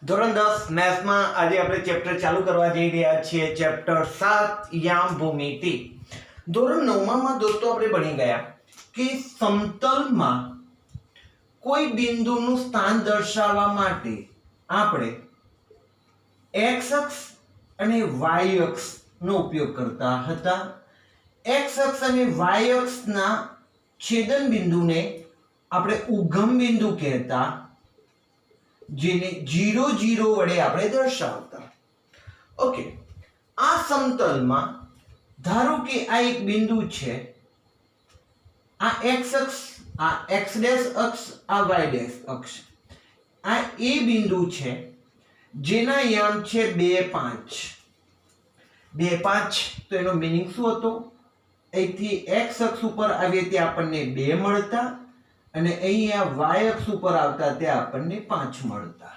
ધોરણ 10 મેથ્સમાં આજે આપણે ચેપ્ટર ચાલુ કરવા જઈ રહ્યા છીએ ચેપ્ટર 7 યામ ભૂમિતિ. ધોરણ 9માં દોસ્તો આપણે ભણી ગયા કે સમતલમાં કોઈ બિંદુનું સ્થાન દર્શાવવા માટે આપણે x અક્ષ અને y અક્ષનો ઉપયોગ કરતા હતા. x અક્ષ અને y અક્ષના છેદન બિંદુને આપણે ઉગમ બિંદુ કહેતા, જેને 0 0 વડે આપણે દર્શાવતા. ઓકે, આ સમતલમાં ધારો કે આ એક બિંદુ છે, આ x અક્ષ, આ x ડેશ અક્ષ, આ y ડેશ અક્ષ, આ એ બિંદુ છે જેના યામ છે 2 5. 2 5 તો એનો મીનિંગ શું હતો? અહીંથી x અક્ષ ઉપર આવીએ ત્યાં આપણને 2 મળતા અને અહીંયા y અક્ષ ઉપર આવતા તે આપણને 5 મળતા.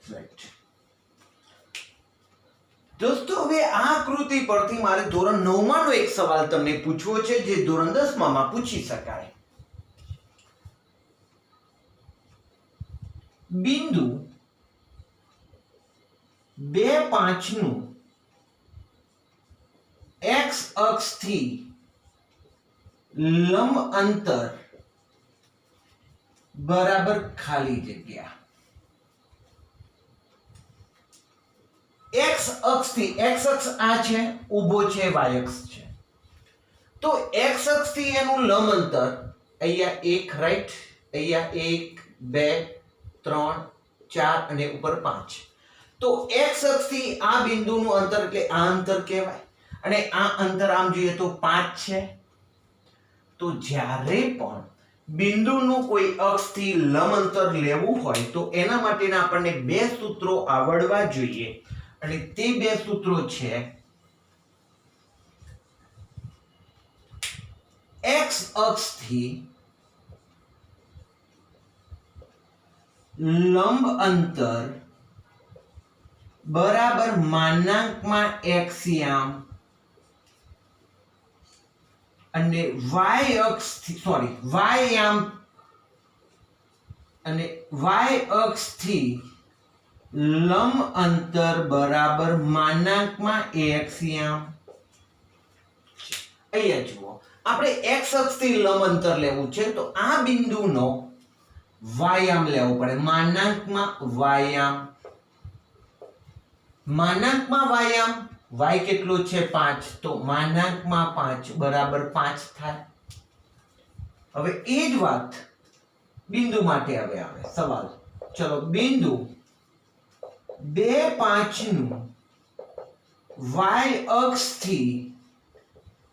રાઈટ દોસ્તો, હવે આ આકૃતિ પરથી મારે ધોરણ 9 માંનો એક સવાલ તમને પૂછવો છે જે ધોરણ 10 માં પૂછી શકાય. બિંદુ 2 5 નું x અક્ષથી લંબ અંતર બરાબર ખાલી જગ્યા. x અક્ષથી, x અક્ષ આ છે, ઊભો છે, y અક્ષ છે, તો x અક્ષથી એનું લંબ અંતર અહીંયા 1, રાઈટ, અહીંયા 1 2 3 4 અને ઉપર 5. તો x અક્ષથી આ બિંદુનું અંતર એટલે આ અંતર કહેવાય અને આ અંતર આમ જોઈએ તો 5 છે. તો જ્યારે પણ બિંદુનું કોઈ અક્ષથી લંબ અંતર લેવું હોય તો એના માટેના આપણને બે સૂત્રો આવડવા જોઈએ અને તે બે સૂત્રો છે x અક્ષથી લંબ અંતર બરાબર માનાંકમાં x યામ અને y અક્ષથી y યામ અને y અક્ષથી લંબ અંતર બરાબર માનાંકમાં x યામ. અહીંયા જુઓ, આપણે x અક્ષથી લંબ અંતર લેવું છે તો આ બિંદુનો y યામ લેવો પડે, માનાંકમાં y યામ. માનાંકમાં y યામ, y કેટલો છે 5, તો માનાંકમાં 5 બરાબર 5 થાય. હવે એ જ વાત બિંદુ માટે હવે આવે સવાલ. ચલો, બિંદુ 2 5 નું y અક્ષથી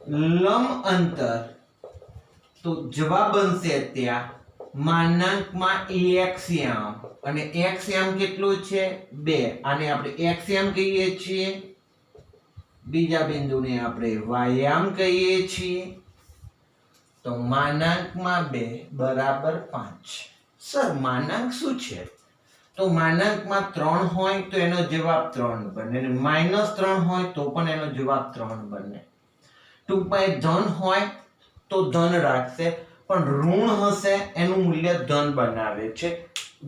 લંબ અંતર, તો જવાબ બનશે ત્યાં માનાંકમાં x યામ અને x યામ કેટલો છે 2, આને આપણે x યામ કહીએ છીએ, બીજા બિંદુને આપણે y યામ કહીએ છીએ. તો માનાંકમાં 2 બરાબર 5. સર માનાંક શું છે? તો માનાંકમાં 3 હોય તો એનો જવાબ 3 બને અને -3 હોય તો પણ એનો જવાબ 3 બને. ટૂંકમાં ધન હોય તો ધન રાખશે, પણ ઋણ હશે એનું મૂલ્ય ધન બનાવે છે,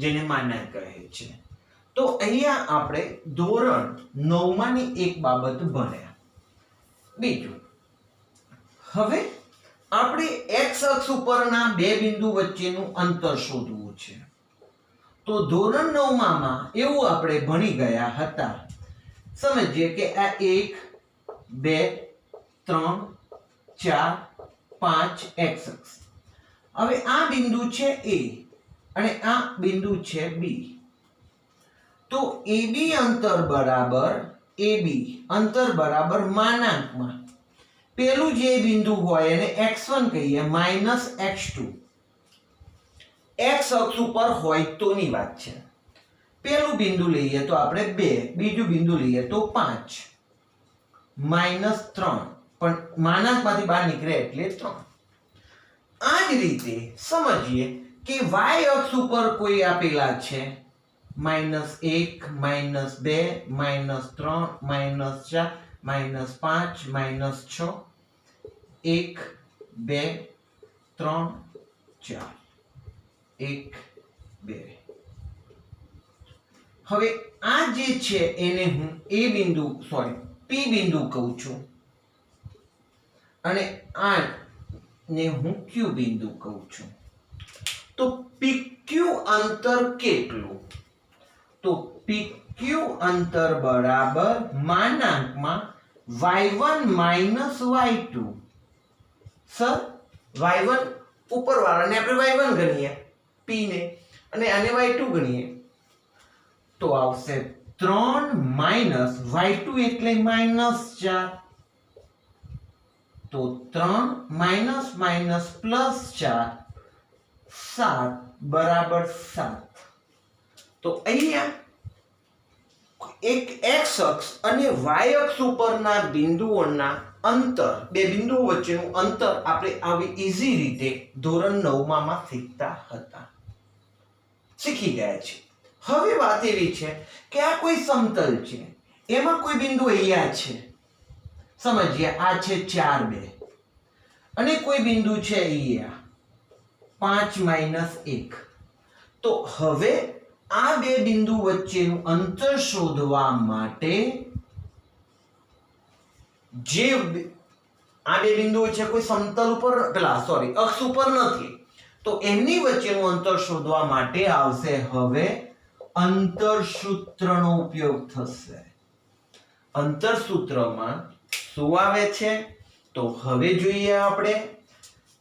જેને માનાંક કહે છે. તો અહીંયા આપણે ધોરણ 9 માંની એક બાબત ભણ્યા. બીજું, હવે આપણે x અક્ષ ઉપરના બે બિંદુ વચ્ચેનું અંતર શોધવું છે. તો ધોરણ 9 માં એવું આપણે ભણી ગયા હતા. સમજીએ કે આ 1 2 3 4 5 x અક્ષ. હવે આ બિંદુ છે A અને આ બિંદુ છે B. તો AB અંતર બરાબર AB અંતર બરાબર માનાંકમાં પેલું જે બિંદુ હોય એને x1 કહીએ -x2. x અક્ષ ઉપર હોય તોની વાત છે. પેલું બિંદુ લઈએ તો આપણે 2, બીજું બિંદુ લઈએ તો 5, -3, પણ માનાંકમાંથી બહાર નીકળે એટલે 3. આ જ રીતે સમજીએ કે y અક્ષ ઉપર કોઈ આપેલા છે -1 -2 -3 -4 -5 -6 1 2 3 4 1 2 હવે આ જે છે એને હું પી બિંદુ કહું છું અને આને હું ક્યુ બિંદુ કહું છું. તો પીક્યુ અંતર કેટલું? તો પીક્યુ અંતર બરાબર માનાંકમાં y1 minus y2. Sir y1 ઉપરવાળાને આપણે y1 ગણીએ p ને અને આને y2 ગણીએ તો આવશે 3 માઇનસ y2 એટલે -4. તો 3 માઇનસ માઇનસ પ્લસ 4 7 બરાબર 7. તો અહીંયા એક x અક્ષ અને y અક્ષ ઉપરના બિંદુઓના અંતર, બે બિંદુઓ વચ્ચેનું અંતર આપણે આવી ઈઝી રીતે ધોરણ 9 માં શીખતા હતા, શીખી ગયા છે. હવે વાત એવી છે કે આ કોઈ સમતલ છે, એમાં કોઈ બિંદુ અહીંયા છે, સમજીએ આ છે 4 2 અને કોઈ બિંદુ છે અહીંયા 5 માઇનસ 1. તો હવે આ બે બિંદુ વચ્ચેનું અંતર શોધવા માટે જે આ બે બિંદુઓ છે કોઈ સમતલ ઉપર અક્ષ ઉપર નથી, તો એમની વચ્ચેનું અંતર શોધવા માટે આવશે હવે અંતર સૂત્રનો ઉપયોગ થશે. અંતર સૂત્રમાં શું આવે છે? તો હવે જોઈએ આપણે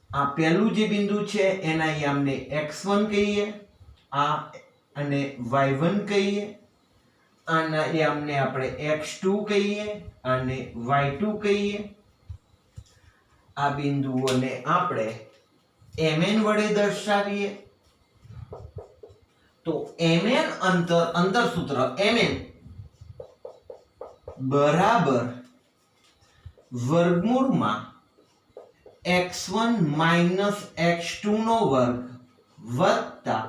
આ પહેલું જે બિંદુ છે એના અહીંયા અમને x1 કહીએ, આ અને y1 કહીએ, આના એ અમને આપણે x2 કહીએ અને y2 કહીએ. આ બિંદુઓને આપણે mn વડે દર્શાવીએ. તો mn અંતર સૂત્ર mn બરાબર વર્ગમૂળમાં x1 માઇનસ x2 નો વર્ગ વત્તા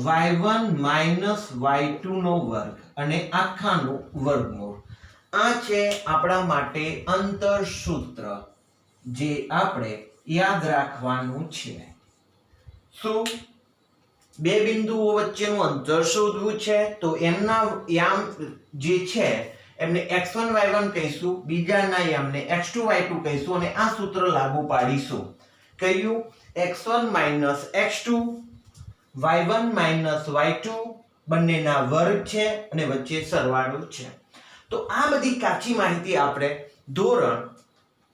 y1 માઇનસ y2 નો વર્ગ અને આખાનું વર્ગમૂળ. આ છે આપણા માટે અંતર સૂત્ર જે આપણે યાદ રાખવાનું છે. શું બે બિંદુઓ વચ્ચેનું અંતર શોધવું છે તો એમના યામ જે છે એમને x1 y1 કહીશું, બીજાના યામને x2 y2 કહીશું અને આ સૂત્ર લાગુ પાડીશું. કયું? x1 minus x2 y1 minus y2 બંનેના વર્ગ છે અને વચ્ચે સરવાળો છે. તો આ બધી કાચી માહિતી આપણે ધોરણ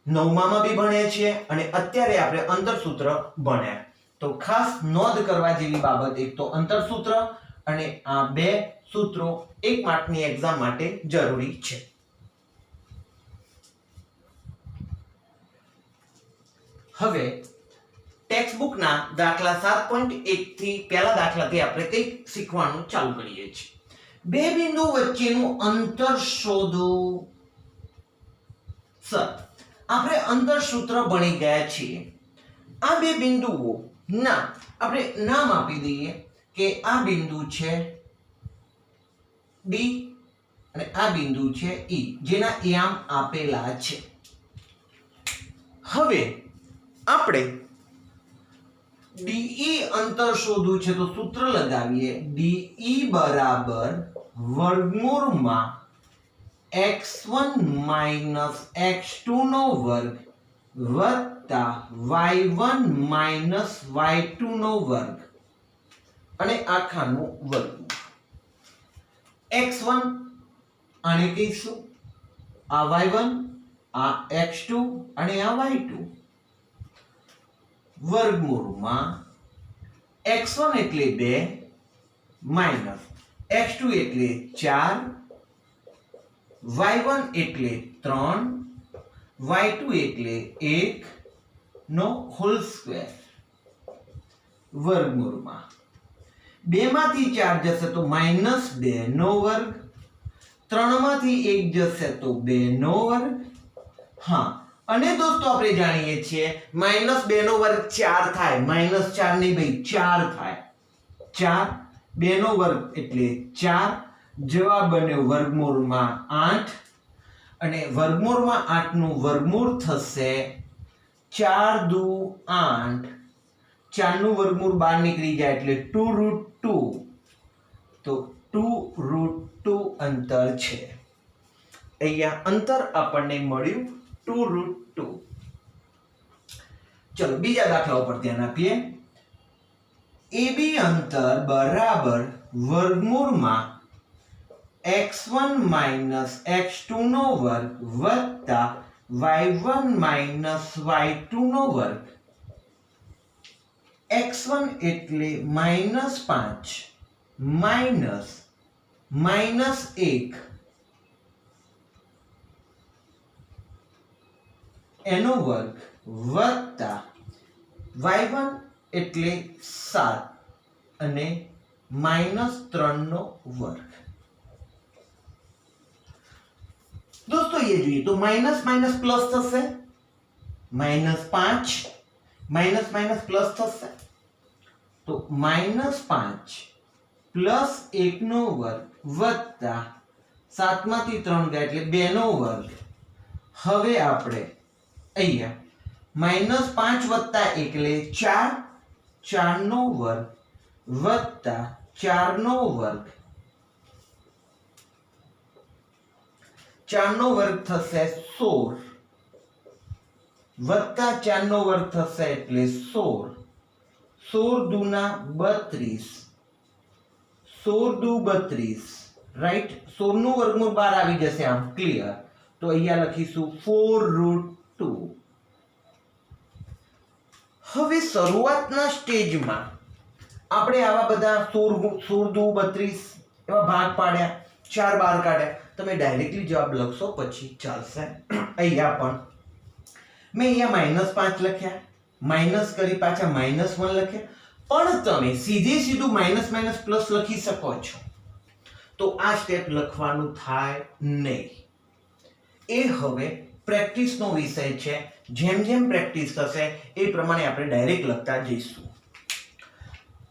9 માં બી ભણ્યા છીએ અને અત્યારે આપણે અંતર સૂત્ર ભણ્યા. તો ખાસ નોંધ કરવા જેવી બાબત એક તો અંતર સૂત્ર અને આ બે સૂત્રો 1 માર્કની એક્ઝામ માટે જરૂરી છે. હવે ટેક્સ્ટ ના દાખલા 7.1 થી પહેલા દાખલાથી આપણે કંઈક શીખવાનું ચાલુ કરીએ છીએ. બે બિંદુ વચ્ચેનું અંતર શોધો. સર આપણે અંતર સૂત્ર ભણી ગયા છીએ. આ બે બિંદુઓ ના આપણે નામ આપી દઈએ કે આ બિંદુ છે D અને આ બિંદુ છે E, જેના યામ આપેલા છે. હવે આપણે DE અંતર શોધવું છે તો સૂત્ર લગાવીએ. DE બરાબર વર્ગમૂળમાં x1 માઇનસ x2 નો વર્ગ વત્તા y1 માઇનસ y2 નો વર્ગ અને આખાનું વર્ગમૂળ. x1 આને કહીશું, આ y1, આ x2 અને આ y2. વર્ગમૂળમાં x1 એટલે 2 માઇનસ x2 એટલે 4, y1 એટલે 3, y2 એટલે 1 નો હોલ સ્ક્વેર. વર્ગમૂળમાં 2 માંથી 4 જશે તો -2 નો વર્ગ, 3 માંથી 1 જશે તો 2 નો વર્ગ. હા, અને દોસ્તો આપણે જાણીએ છીએ -2 નો વર્ગ 4 થાય, -4 નહીં ભાઈ 4 થાય. 4 2 નો વર્ગ એટલે 4. જવાબ બન્યો વર્ગમૂળમાં 8 અને વર્ગમૂળમાં 8 નું વર્ગમૂળ થશે 4 દુ 8. 4 નું વર્ગમૂળ બહાર નીકળી જાય એટલે 2√2. તો 2√2 અંતર છે. અહીંયા અંતર આપણને મળ્યું 2√2. ચલો બીજા દાખલા ઉપર ધ્યાન આપીએ. AB અંતર બરાબર વર્ગમૂળમાં x1 માઇનસ x2 નો વર્ગ વત્તા y1 માઇનસ y2 નો વર્ગ. x1 એટલે -5 માઇનસ -1 એનો વર્ગ વત્તા y1 એટલે 7 અને -3 નો વર્ગ. दोस्तों ये જોઈએ તો માઇનસ માઇનસ પ્લસ થશે, -5 માઇનસ માઇનસ પ્લસ થશે તો -5 પ્લસ 1 નો વર્ગ વત્તા 7 માંથી 3 ગયા એટલે 2 નો વર્ગ. હવે આપણે અહીંયા -5 વત્તા 1 એટલે 4, 4 નો વર્ગ વત્તા 4 નો વર્ગ. 4 નો વર્ગ થશે 16 વત્તા 4 નો વર્ગ થશે એટલે 16. 16 દુના 32, 16 દુ 32, રાઈટ. 16 નું વર્ગમૂળ 12 આવી જશે આમ ક્લિયર. તો અહીંયા લખીશું 4√2. હવે શરૂઆતના સ્ટેજમાં આપણે આવા બધા 16 દુ 32 એવા ભાગ પાડ્યા, 4 બહાર કાઢ્યા. તમે ડાયરેક્ટલી જવાબ લખશો પછી ચાલશે. અહીંયા પણ મેં અહીંયા -5 લખ્યા, માઇનસ કરી પાછા -1 લખ્યા, પણ તમે સીધું માઇનસ માઇનસ પ્લસ લખી શકો છો. તો આ સ્ટેપ લખવાનું થાય નહીં. એ હવે પ્રેક્ટિસનો વિષય છે. જેમ જેમ પ્રેક્ટિસ થશે એ પ્રમાણે આપણે ડાયરેક્ટ લખતા જઈશું.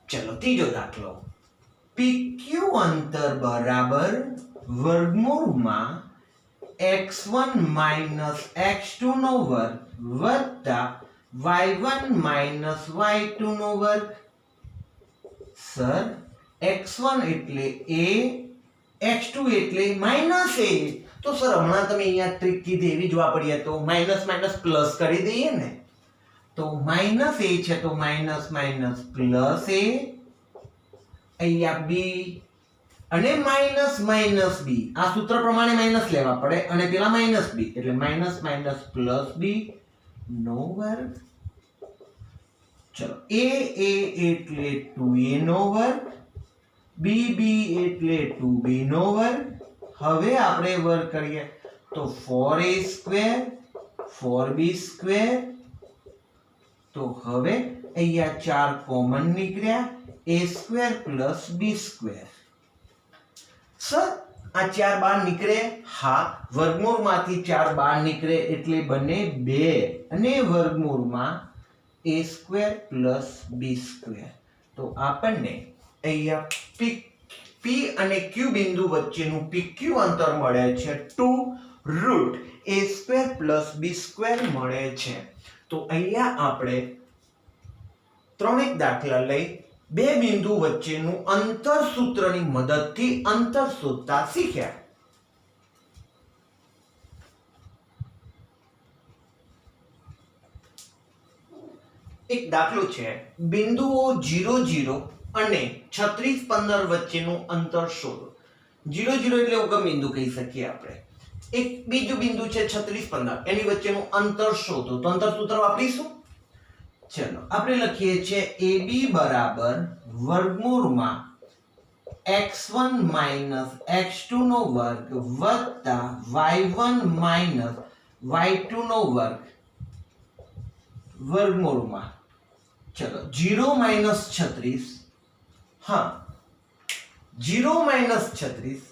ચલો ત્રીજો દાખલો. PQ અંતર બરાબર વર્ગમૂળમાં x1 માઇનસ x2 નો વર્ગ વત્તા y1 માઇનસ y2 નો વર્ગ. સર x1 એટલે a, x2 એટલે માઇનસ a. તો સર હમણાં તમે અહીંયા ટ્રીક કીધી એવી જ વાપરીએ તો માઇનસ માઇનસ પ્લસ કરી દઈએ ને. તો માઇનસ a છે તો માઇનસ માઇનસ પ્લસ a, અહીંયા b અને માઇનસ માઇનસ b. આ સૂત્ર પ્રમાણે માઇનસ લેવા પડે અને પેલા માઇનસ b એટલે માઇનસ માઇનસ પ્લસ b નો વર્ગ. ચલો a એટલે 2a નો વર્ગ, b એટલે 2b નો વર્ગ. હવે આપણે વર્ગ કરીએ તો 4a સ્ક્વેર 4b સ્ક્વેર. તો હવે અહીંયા 4 કોમન નીકળ્યા, a square plus b square. Sir આ 4 બહાર નીકળે? હા, વર્ગમૂળમાંથી 4 બહાર નીકળે એટલે બને 2 અને વર્ગમૂળમાં a square plus b square. તો આપણને અહીંયા p અને q બિંદુ વચ્ચેનું pq અંતર મળે છે 2√a square plus b square મળે છે. તો અહીંયા આપણે ત્રણેક દાખલા લઈ બે બિંદુ વચ્ચેનું અંતર સૂત્રની મદદથી અંતર શોધતા શીખ્યા. એક દાખલો છે, બિંદુઓ 0 0 અને 36 15 વચ્ચેનું અંતર શોધો. 0 0 એટલે ઉગમ બિંદુ કહી શકીએ આપણે. એક બીજું બિંદુ છે 36 15, એની વચ્ચેનું અંતર શોધો. તો અંતર સૂત્ર વાપરીશું. ચલો આપણે લખીએ છીએ AB બરાબર વર્ગમૂળમાં x1 માઇનસ x2 નો વર્ગ વત્તા y1 માઇનસ y2 નો વર્ગ વર્ગમૂળમાં. ચલો 0 માઇનસ 36. હા 0 માઇનસ 36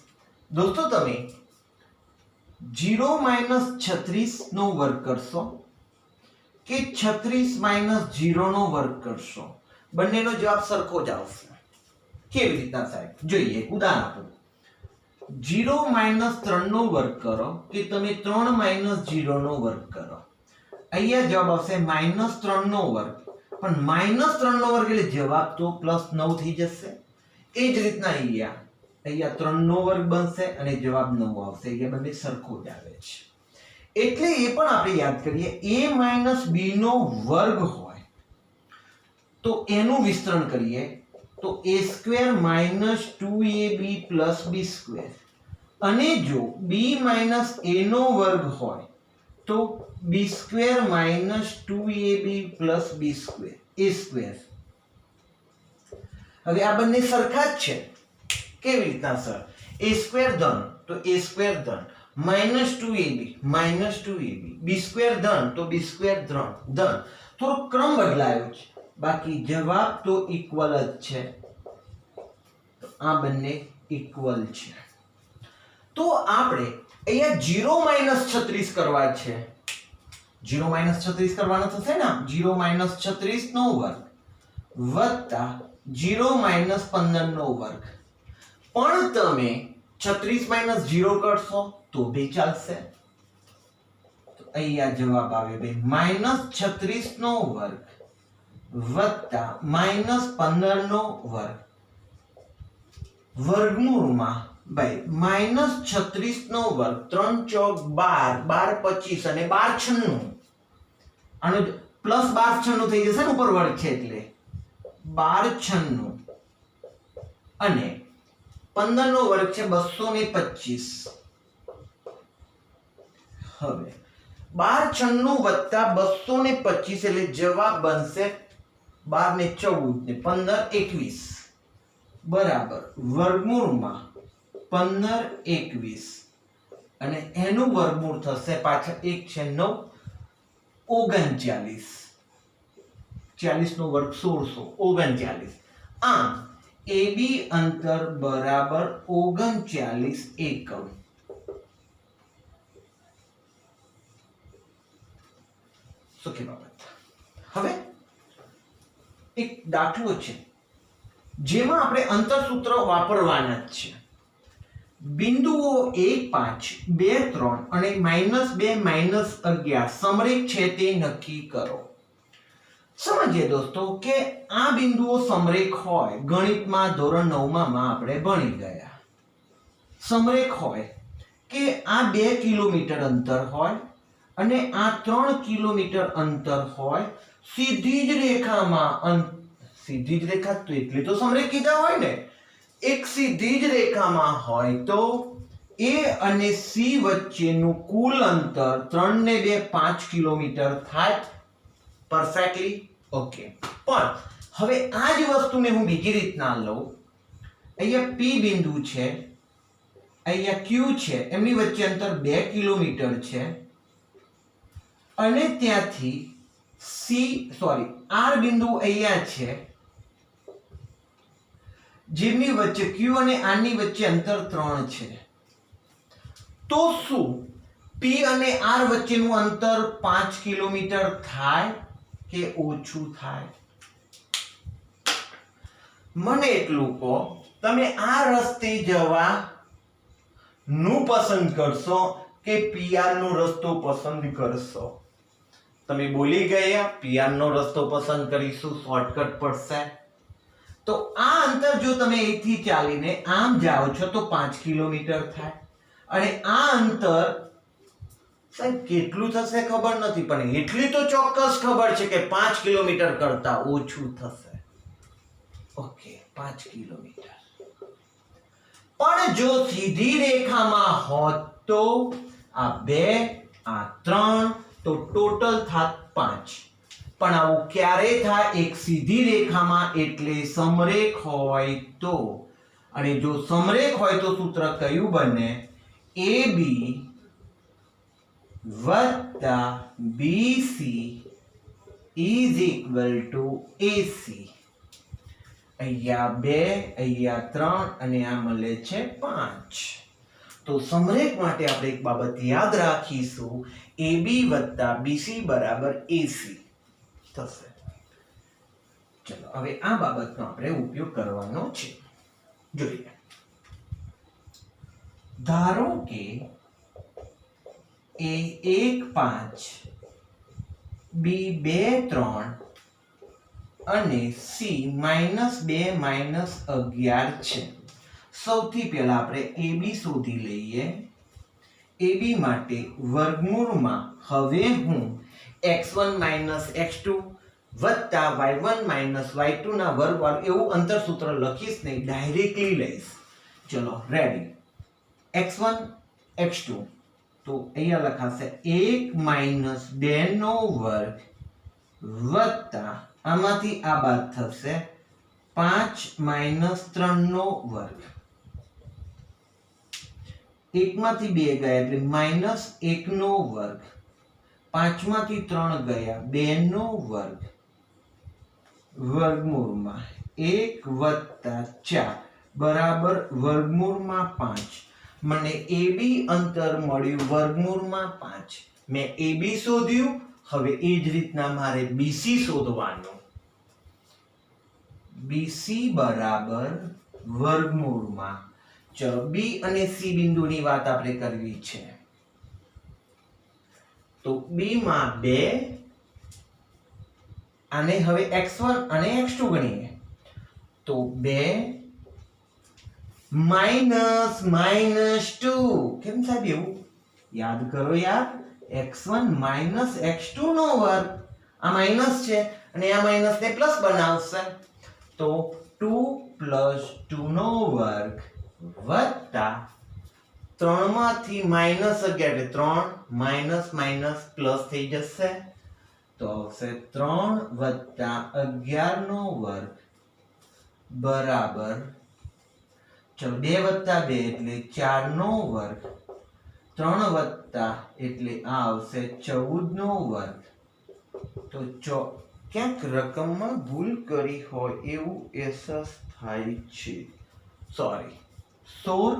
દોસ્તો તમે 0 માઇનસ 36 નો વર્ગ કરશો કે 36 માઇનસ 0 નો વર્ગ કરશો, બંનેનો જવાબ સરખો જ આવશે. કેવી રીતના સાહેબ? જોઈએ એક ઉદાહરણ આપો. 0 માઇનસ 3 નો વર્ગ કરો કે તમે 3 માઇનસ 0 નો વર્ગ કરો, અહીંયા જવાબ આવશે માઇનસ 3 નો વર્ગ. પણ માઇનસ 3 નો વર્ગ એટલે જવાબ તો +9 થઈ જશે. એ જ રીતના અહીંયા અહીંયા 3 નો વર્ગ બનશે અને જવાબ 9 આવશે. અહીંયા બંને સરખું જ આવે છે. એટલે એ પણ આપણે યાદ કરીએ a - b નો વર્ગ હોય તો એનું વિસ્તરણ કરીએ તો a² - 2ab + b². અને જો b - a નો વર્ગ હોય તો b² - 2ab + b², a². હવે આ બંને સરખા જ છે. કેવી રીતના સર? a² ધન તો a² ધન, -2ab b² ધન તો b² ધન. થોડો ક્રમ બદલાયો છે, બાકી જવાબ તો ઇક્વલ જ છે. તો આ બંને ઇક્વલ છે. તો આપણે અહીંયા 0 - 36 કરવા છે. 0 - 36 કરવાનો થશે ને. 0 - 36 નો વર્ગ વત્તા 0 - 15 નો વર્ગ. પણ તમે 36 - 0 કરશો તો બે ચાલશે. તો અહીંયા જવાબ આવે ભાઈ -36 નો વર્ગ વત્તા -15 નો વર્ગ વર્ગમૂળમાં ભાઈ -36 નો વર્ગ 3 ચોક 12 12 25 અને 12 96. આનો પ્લસ 12 96 થઈ જશે ને, ઉપર વર્ગ છે એટલે 12 96 અને 15 નો વર્ગ છે 225. હવે 12 96 વત્તા 225 એટલે જવાબ બનશે 12 ને 14 ને 15 21 બરાબર વર્ગમૂળમાં 15 21 અને એનું વર્ગમૂળ થશે પાછળ 1 છે 9 39. 40 નો વર્ગ 1639. આમ AB અંતર બરાબર 39 એકમ. સુખી બાબત. હવે એક દાખલો છે જેમાં આપણે અંતર સૂત્ર વાપરવાના જ છે. બિંદુઓ 1 5 2 3 અને -2 -11 સમરેખ છે તે નક્કી કરો. સમજીએ દોસ્તો કે આ બિંદુઓ સમરેખ હોય, ગણિતમાં ધોરણ 9 માં આપણે ભણી ગયા. સમરેખ હોય કે આ 2 કિલોમીટર અંતર હોય અને આ 3 કિલોમીટર અંતર હોય, સીધી જ રેખામાં સીધી જ રેખા તો એટલી તો સમરેખ કીધા હોય ને. એક સીધી જ રેખામાં હોય તો A અને C વચ્ચેનું કુલ અંતર 3 ને 2 5 કિલોમીટર થાય. Perfectly okay. પણ હવે આ જ વસ્તુને હું બીજી રીતના લઉં. અહીંયા P બિંદુ છે, અહીંયા Q છે, એમની વચ્ચે અંતર 2 કિલોમીટર છે અને ત્યાંથી R બિંદુ અહીંયા છે જેમની વચ્ચે Q અને R ની વચ્ચે અંતર 3 છે. તો શું P અને R વચ્ચેનું અંતર 5 કિલોમીટર થાય કે ઓછું થાય? મને એટલું કહો, તમે આ રસ્તે જવા નું પસંદ કરશો કે PR નો રસ્તો પસંદ કરશો? તમે બોલી ગયા PR નો રસ્તો પસંદ કરીશું, શોર્ટકટ પડશે. તો આ અંતર જો તમે અહીંથી ચાલીને આમ જાઓ છો તો 5 કિલોમીટર થાય અને આ અંતર સાહેબ કેટલું થશે ખબર નથી, પણ એટલી તો ચોક્કસ ખબર છે કે 5 કિલોમીટર કરતા ઓછું થશે. Okay, 5 kilometre. પણ જો સીધી રેખામાં હોત તો આ 2 આ 3 તો ટોટલ થાત 5. પણ આવું ક્યારે થાય? એક સીધી રેખામાં, એટલે સમરેખ હોય તો. અને જો સમરેખ હોય તો સૂત્ર કયું બને? AB વત્તા BC is equal to AC. અહીંયા 2 અહીંયા 3 અને આ મળે છે 5. તો સમરેખ માટે આપણે એક બાબત યાદ રાખીશું, AB વત્તા BC બરાબર AC થશે. ચલો હવે આ બાબતનો આપણે ઉપયોગ કરવાનો છે. જોઈએ, ધારો કે A 1 5 B 2 3 અને C -2 -11 છે. સૌથી પહેલા આપણે AB શોધી લઈએ. AB માટે વર્ગમૂળમાં હવે હું x1 - x2 વત્તા y1 - y2 ના વર્ગ વાળું એવું અંતરસૂત્ર લખીશ નહીં, ડાયરેક્ટલી લઈશ. ચલો રેડી. x1 x2 તો અહીંયા લખાશે 1 - 2 નો વર્ગ વત્તા આમાંથી આ બાદ થશે 5 - 3 નો વર્ગ. 1 માંથી 2 ગયા એટલે -1 નો વર્ગ. 5 માંથી 3 ગયા 2 નો વર્ગ વર્ગમૂળમાં 1 વત્તા 4 બરાબર વર્ગમૂળમાં 5. મને AB અંતર મળ્યું વર્ગમૂળમાં 5. મેં AB શોધ્યું. હવે એ જ રીતના મારે BC શોધવાનું. BC બરાબર વર્ગમૂળમાં, ચલો B અને C બિંદુની વાત આપણે કરવી છે. તો B માં 2, આને હવે x1 અને x2 ગણીએ તો 2 -2. કેમ સાહેબ એવું? યાદ કરો યાર, x1 - x2 નો વર્ગ. આ માઈનસ છે અને આ માઈનસ ને પ્લસ બનાવશે તો 2 + 2 નો વર્ગ વત્તા 3 માંથી -11 એટલે 3 માઈનસ પ્લસ થઈ જશે તો આવશે 3 વત્તા 11 નો વર્ગ બરાબર, ચલો 2 વત્તા 2 એટલે 4 નો વર્ગ, 3 વત્તા એટલે આ આવશે 14 નો વર્ગ. તો ક્યાંક રકમમાં ભૂલ કરી હોય એવું અહેસાસ થાય છે. સોરી, 16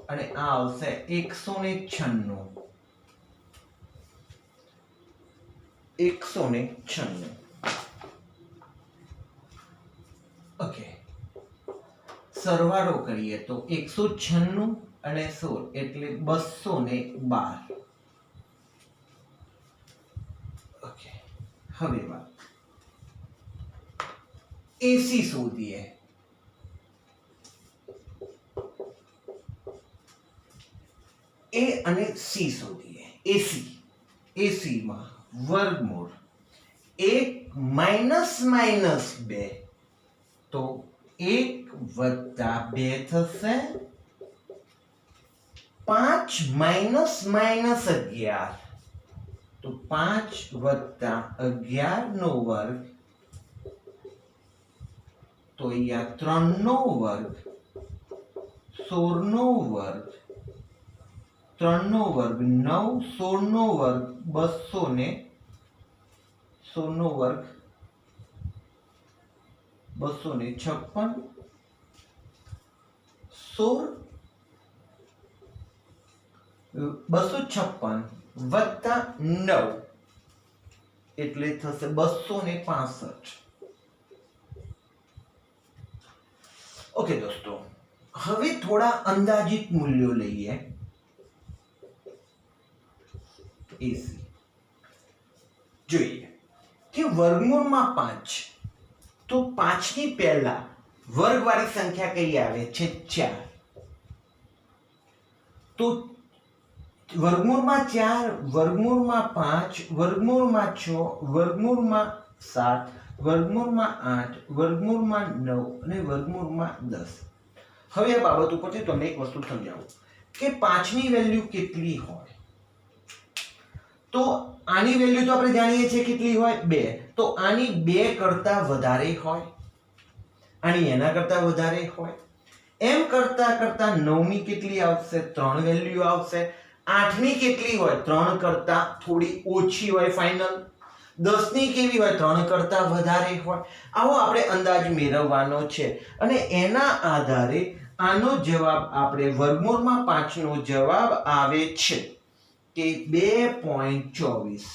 અને આ આવશે 196. 196. ઓકે, સરવાળો કરીએ તો 196 અને 16 એટલે 212. ઓકે, હવે વાત AC શોધીએ. A અને C શોધીએ. AC માં વર્ગમૂળ 1 - 2 તો 1 વત્તા 2 થશે. 5 - -11 તો 5 વત્તા 11 નો વર્ગ તો અહીંયા 3 નો વર્ગ, 16 નો વર્ગ, 3 નો વર્ગ 9, 16 નો વર્ગ 200 16 નો વર્ગ 256, 256 વત્તા 9 એટલે થશે 265. ઓકે દોસ્તો, હવે થોડા અંદાજિત મૂલ્યો લઈએ. AC જોઈએ કે વર્ગમૂળમાં 5 તો 5 ની પહેલા વર્ગવાળી સંખ્યા કઈ આવે છે? 4. તો વર્ગમૂળમાં 4, વર્ગમૂળમાં 5, વર્ગમૂળમાં 6, વર્ગમૂળમાં 7, વર્ગમૂળમાં 8, વર્ગમૂળમાં 9 અને વર્ગમૂળમાં 10. હવે આ બાબત ઉપરથી તમને એક વસ્તુ સમજાવું કે 5 ની વેલ્યુ કેટલી હોય. તો આની વેલ્યુ તો આપણે જાણીએ છીએ કેટલી હોય, 2. તો આની 2 કરતા વધારે હોય, આની એના કરતા વધારે હોય. એમ કરતા કરતા 9 ની કેટલી આવશે? 3 વેલ્યુ આવશે. 8 ની કેટલી હોય? 3 કરતા થોડી ઓછી હોય ફાઇનલ. 10 ની કેવી હોય? 3 કરતા વધારે હોય. આવો આપણે અંદાજ મેળવવાનો છે અને એના આધારે આનો જવાબ આપણે વર્ગમૂળમાં 5 નો જવાબ આવે છે કે 2.24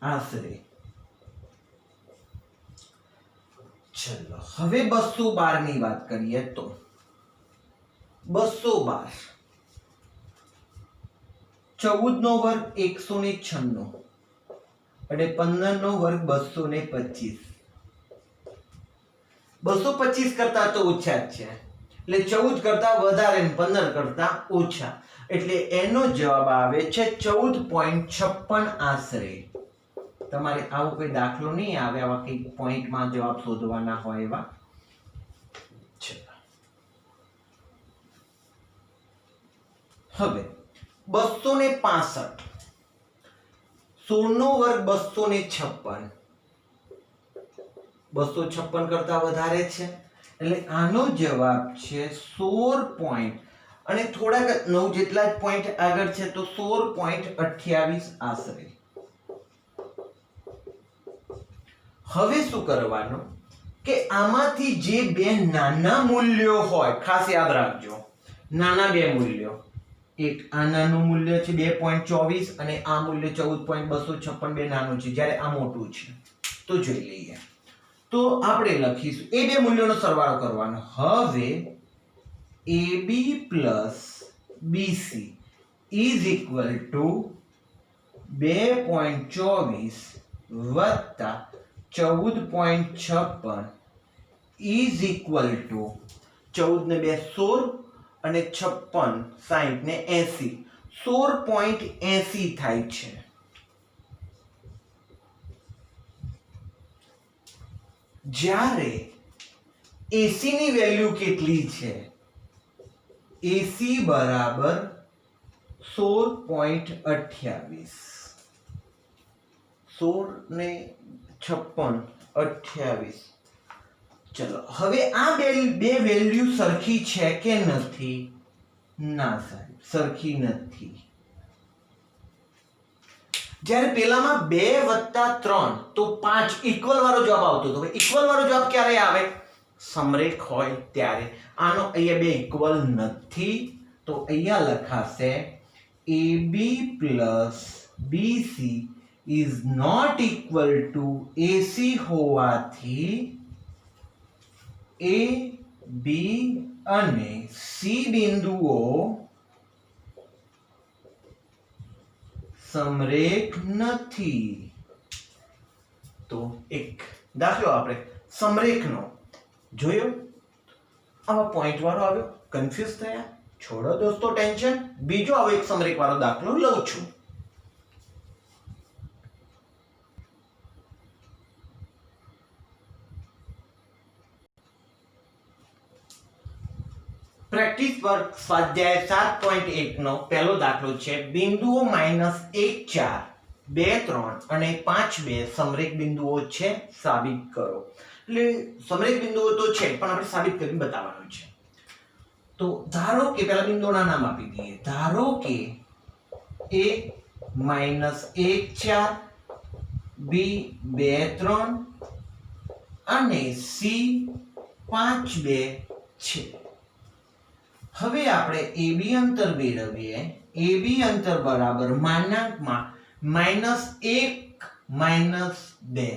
આશરે. ચલો હવે 212 ની વાત કરીએ તો 212 14 નો વર્ગ 196 અને 15 નો વર્ગ 225. 225 કરતા તો ઓછા જ છે, એટલે 14 કરતા વધારે ને 15 કરતા ઓછા, એટલે એનો જવાબ આવે છે 14.56 આશરે. તમારે આવો કોઈ દાખલો નહીં આવે, આવા કઈ પોઈન્ટમાં જવાબ શોધવાના હોય એવા. હવે 265, 16 નો વર્ગ 256, 256 કરતા વધારે છે, એટલે આનો જવાબ છે 16 અને થોડાક 9 જેટલા જ પોઈન્ટ આગળ છે, તો 16.28 આશરે. હવે શું કરવાનું કે આમાંથી જે બે નાના મૂલ્યો હોય, ખાસ યાદ રાખજો, નાના બે મૂલ્યો, એક આ નાનું મૂલ્ય છે 2.24 અને આ મૂલ્ય 14.256, બે નાનું છે, જ્યારે આ મોટું છે. તો જોઈ લઈએ. તો આપણે લખીશું એ બે મૂલ્યોનો સરવાળો કરવાનો. હવે AB plus BC is equal to 2.24 વત્તા 14.56 is equal to 14 ને 2 16 અને 56 60 ને 80, 16.80 થાય છે. જ્યારે AC ની વેલ્યુ કેટલી છે? AC બરાબર 16.28, 16 ને 56 28. ચલો હવે આ બે વેલ્યુ સરખી છે કે નથી? ના સાહેબ, સરખી નથી. જ્યારે પેલામાં 2 વત્તા 3 તો 5 ઇક્વલ વાળો જવાબ આવતો હતો. ઇક્વલ વાળો જવાબ ક્યારે આવે? સમરેખ હોય ત્યારે. આનો અહીંયા બે ઇક્વલ નથી, તો અહીંયા લખાશે AB plus BC is not equal to AC હોવાથી A, B અને C બિંદુઓ સમરેખ નથી. તો એક દાખલો આપણે સમરેખનો જોયો, આવા પોઈન્ટ વાળો આવ્યો, કન્ફ્યુઝ થયા, છોડો દોસ્તો ટેન્શન. બીજો આવો એક સમરેખ વાળો દાખલો લઉં છું. પ્રેક્ટિસ વર્ક સ્વાધ્યાય 7.1 નો પહેલો દાખલો છે. બિંદુઓ -1 4 2 3 અને 5 2 સમરેખ બિંદુઓ છે, સાબિત કરો. એટલે સમરેખ બિંદુઓ તો છે પણ આપણે સાબિત કરીને બતાવવાનું છે. તો ધારો કે પહેલા બિંદુઓના નામ આપી દઈએ. ધારો કે A -1 4, B 2 3 અને C 5 2 છે. હવે આપણે AB અંતર મેળવીએ. AB અંતર બરાબર માનાંકમાં -1 -2.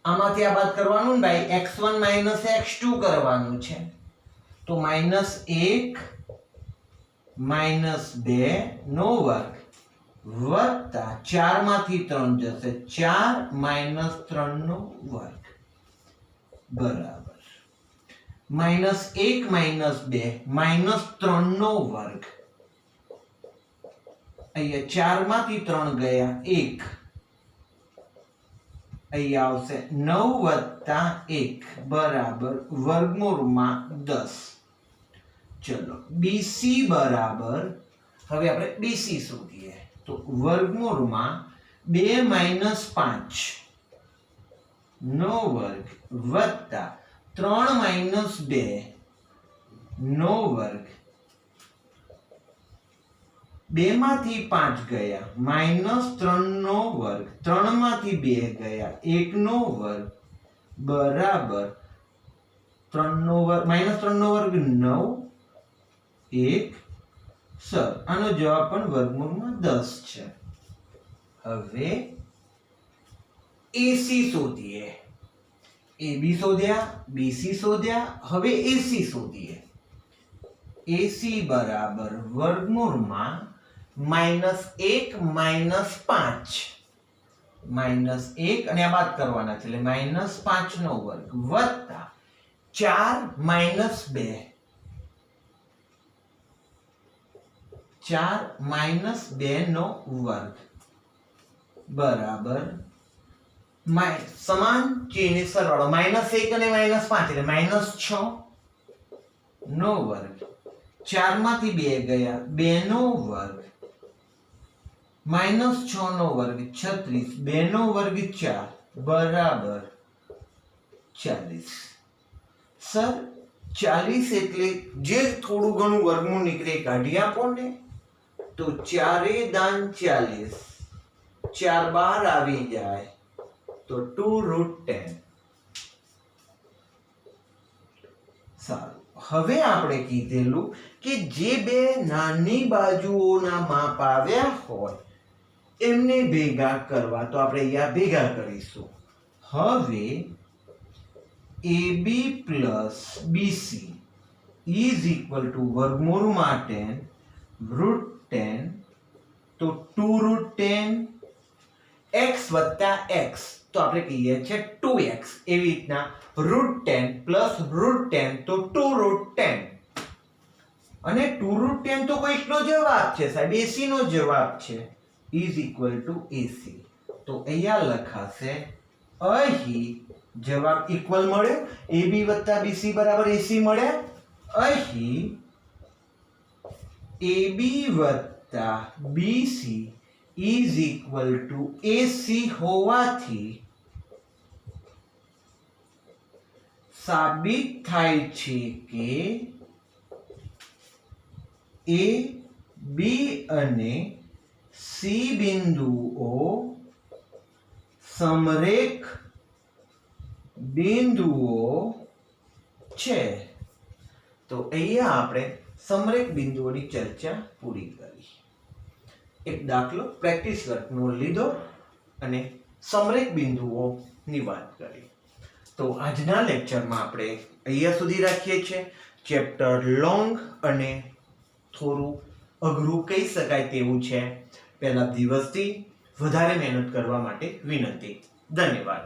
આમાંથી આ બાદ કરવાનું ને ભાઈ, x1 x2 કરવાનું છે. તો -1 -2 નો વર્ગ વત્તા 4 માંથી 3 જશે, 4 -3 નો વર્ગ બરાબર -1 -2 -3 નો વર્ગ. અહીંયા 4 માંથી 3 ગયા 1, અહીંયા આવશે 9 વત્તા 1 બરાબર વર્ગમૂળમાં 10. ચલો BC બરાબર, હવે આપણે BC શોધીએ. તો વર્ગમૂળમાં 2 - 5 નો વર્ગ વત્તા 3 - 2 નો વર્ગ. 2 માંથી 5 ગયા -3 નો વર્ગ, 3 માંથી 2 ગયા 1 નો વર્ગ બરાબર 3 નો વર્ગ -3 નો વર્ગ 9 1 સર. આનો જવાબ પણ વર્ગમૂળમાં 10 છે. હવે AC શોધીએ. AB શોધ્યા, BC શોધ્યા, હવે AC શોધીએ. AC બરાબર વર્ગમૂળમાં -1 - 5 -1 અને આ બાદ કરવાના છે એટલે -5 નો વર્ગ વત્તા 4 - 2 નો વર્ગ બરાબર સમાન ચિહ્ન સરવાળો -1 અને -5 એટલે -6 નો વર્ગ 4 માંથી 2 ગયા 2 નો વર્ગ -6 નો વર્ગ 36 2 નો વર્ગ 4 બરાબર 40 સર 40 એટલે જે થોડું ઘણું વર્ગમૂળ નીકળે એ કાઢી આપો ને તો 4 દાન 40 4 બહાર આવી જાય તો 2√10 સારું હવે આપણે કીધેલું કે જે બે નાની બાજુઓના માપ આવ્યા હોય એમને ભેગા કરવા તો આપણે અહીંયા ભેગા કરીશું હવે AB plus BC is equal to વર્ગમૂળ માટે √10 તો 2√10 x વત્તા x તો આપણે કહીએ છે 2x એવી રીતના √10 plus √10 તો 2√10 અને 2√10 તો કોઈકનો જવાબ છે સાહેબ AC નો જવાબ છે is equal to AC તો અહીંયા લખાશે અહીં જવાબ ઇક્વલ મળ્યો AB વત્તા BC બરાબર AC મળ્યા અહીં AB વત્તા BC is equal to AC હોવાથી સાબિત થાય છે કે A B અને C બિંદુઓ સમરેખ બિંદુઓ છે તો અહીંયા આપણે સમરેખ બિંદુઓની ચર્ચા પૂરી કરી એક દાખલો પ્રેક્ટિસ વર્કનો લીધો અને સમરેખ બિંદુઓની વાત કરી તો આજના લેક્ચરમાં આપણે અહીંયા સુધી રાખીએ છીએ ચેપ્ટર લોંગ અને થોડું અઘરું કહી શકાય તેવું છે પહેલા દિવસથી વધારે મહેનત કરવા માટે વિનંતી ધન્યવાદ